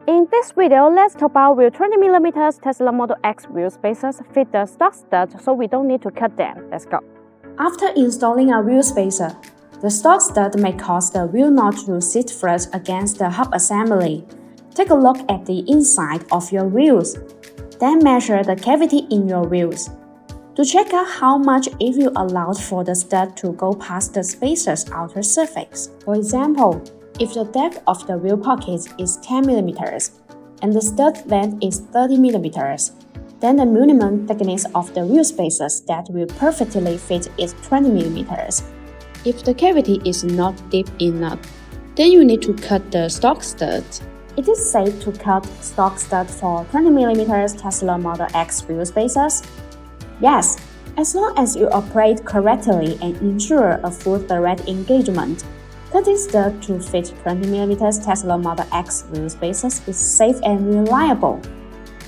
In this video, let's talk about will 20mm Tesla Model X wheel spacers fit the stock stud so we don't need to cut them. Let's go. After installing a wheel spacer, the stock stud may cause the wheel nut to sit flush against the hub assembly. Take a look at the inside of your wheels. Then measure the cavity in your wheels. To check out how much if you allowed for the stud to go past the spacer's outer surface. For example, if the depth of the wheel pocket is 10mm and the stud length is 30mm, then the minimum thickness of the wheel spacers that will perfectly fit is 20mm. If the cavity is not deep enough, then you need to cut the stock stud. It is safe to cut stock stud for 20mm Tesla Model X wheel spacers? Yes, as long as you operate correctly and ensure a full thread engagement. Cutting stud to fit 20mm Tesla Model X wheel spacers is safe and reliable.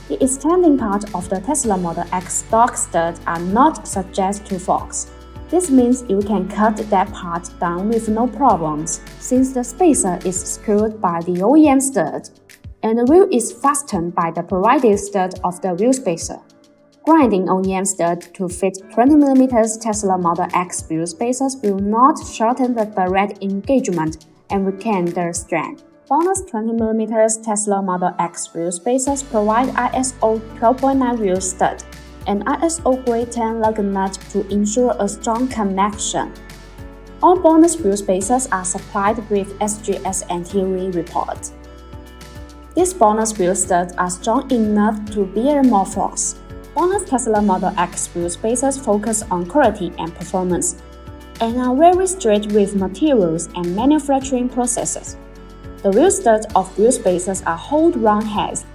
The extending part of the Tesla Model X stock stud are not subject to forks. This means you can cut that part down with no problems, since the spacer is secured by the OEM stud, and the wheel is fastened by the provided stud of the wheel spacer. Grinding OEM stud to fit 20mm Tesla Model X wheel spacers will not shorten the thread engagement and weaken the strength. BONOSS 20mm Tesla Model X wheel spacers provide ISO 12.9 wheel stud and ISO grade 10 lug nut to ensure a strong connection. All BONOSS wheel spacers are supplied with SGS anti-wheel report. These BONOSS wheel studs are strong enough to bear more force. BONOSS Tesla Model X wheel spacers focus on quality and performance, and are very strict with materials and manufacturing processes. The wheel studs of wheel spacers are hold round heads.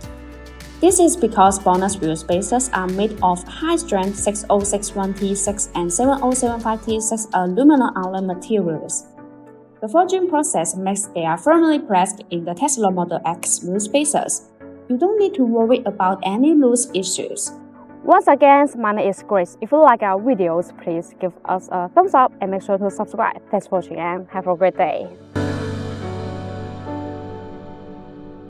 This is because BONOSS wheel spacers are made of high-strength 6061T6 and 7075T6 aluminum alloy materials. The forging process makes they are firmly pressed in the Tesla Model X wheel spacers. You don't need to worry about any loose issues. Once again, my name is Grace. If you like our videos, please give us a thumbs up and make sure to subscribe. Thanks for watching and have a great day.